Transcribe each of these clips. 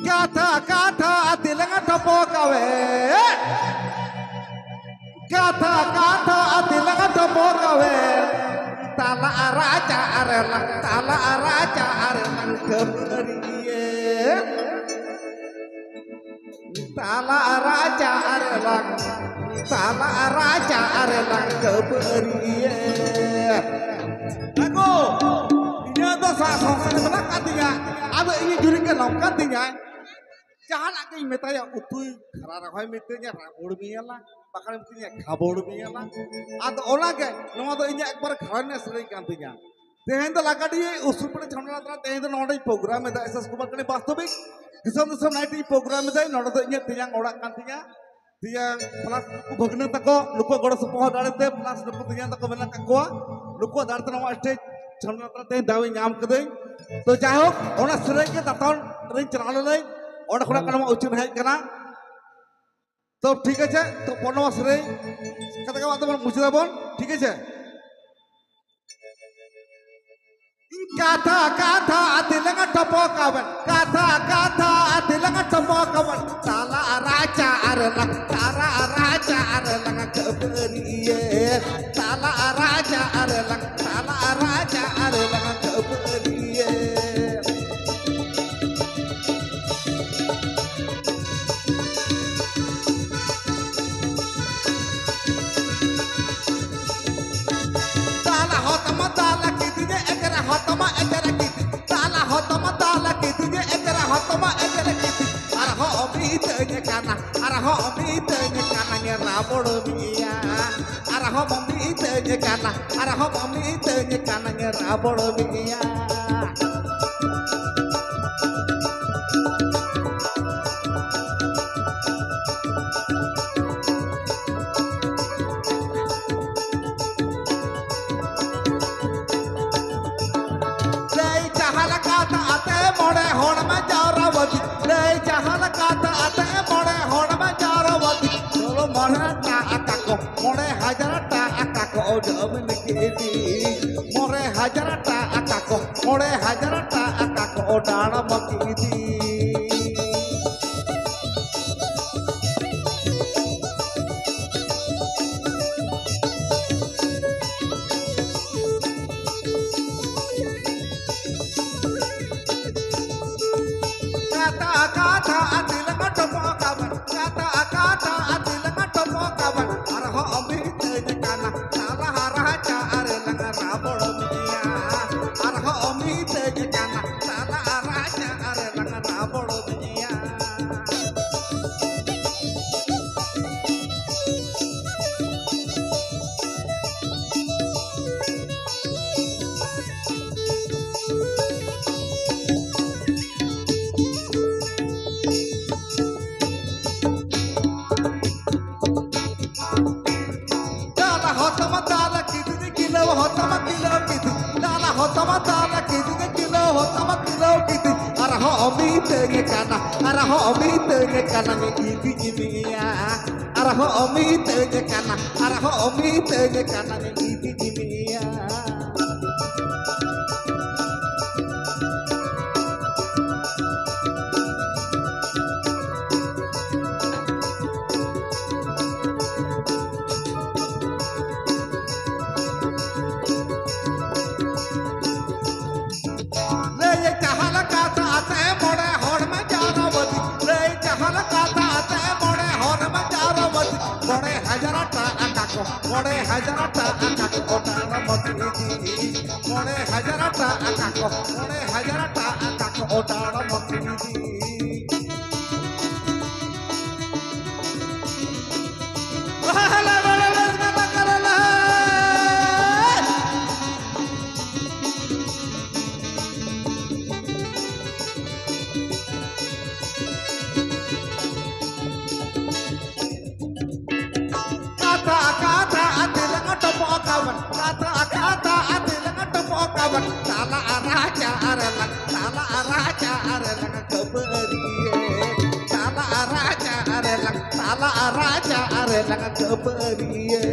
Kata kata atilang tapokawe. Kata kata atilang tapokawe. Tala raja arelang keberiye. Tala raja arelang keberiye. Aku, ini ada sasaran mana katinya? Ada ini jurikan nom katinya. Jangan lagi minta ya utui, karena kau mintanya rabur miala, bakal mintanya kabur miala. Ada orang ke, nama tu ini ekbar karena sering katinya. Tehen tu laga dia usul pada channel atra tehen tu nora program itu esas kumar kene वास्तविक disam night program itu nora tu ini tiang orang katinya. Tiang plus bagaimana tako lupa gora sepoh dari te plus lupa tiang tako mana kakua lupa dari nama stage channel atra tehen dawi nyam kedai. तो चाहे हो ओना सरे के ततन train चलालो ले ओना खड़ा कलम उचित है कना तो ठीक है तो पनो सरे कथा का बात मुझे बोल ठीक है kata kata atilang tapokawan kata kata atilang tapokawan tala raja arelang keberiye tala raja arelang keberiye tala hotama tala kitinya ekara hotama ekara kiti tala hotama tala kitinya ekara hotama ekara kiti arho omitenya kana nyeraboro miya arho omitenya kana nyeraboro miya more hajarata akako dana makidi kata atilang tapokawan arho omitenya kana tala raja arelang rabor miya arho omitenya kana tala raja arelang rabor miya arho omitenya kana ngidi-ngidiya arho omitenya kana ngidi-ngidiya more hajarata akako dana makidi more hajarata akako dana makidi raja arelang keberiye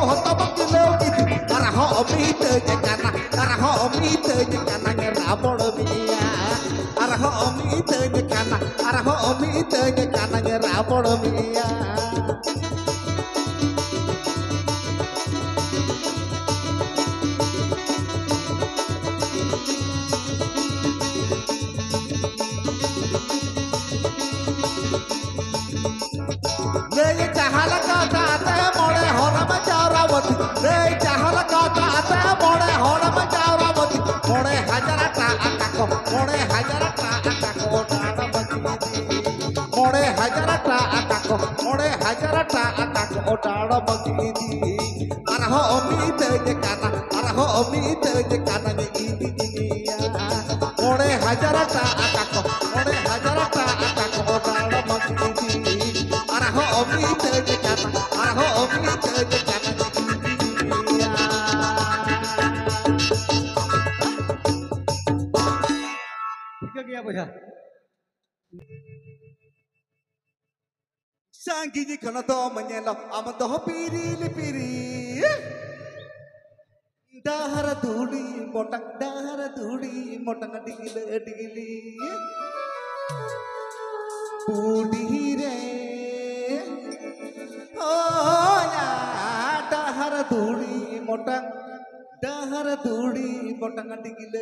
hotam kilo gitu araho omite jekana araho omite jekana ngerabor biya araho omite jekana ngerabor biya Nei jahala kata ate more horam jaurawati Nei jahala kata ate more horam jaurawati More hajarata atako dana bachidi More hajarata atako dana bachidi Araho omite jekana ni ini More hajarata atako dana bachidi Araho omite jekana Tiga gaya boya. Sanggini kono to menyelo amado piri dahara duli motang digili budi re oh ya dahara duli motang digili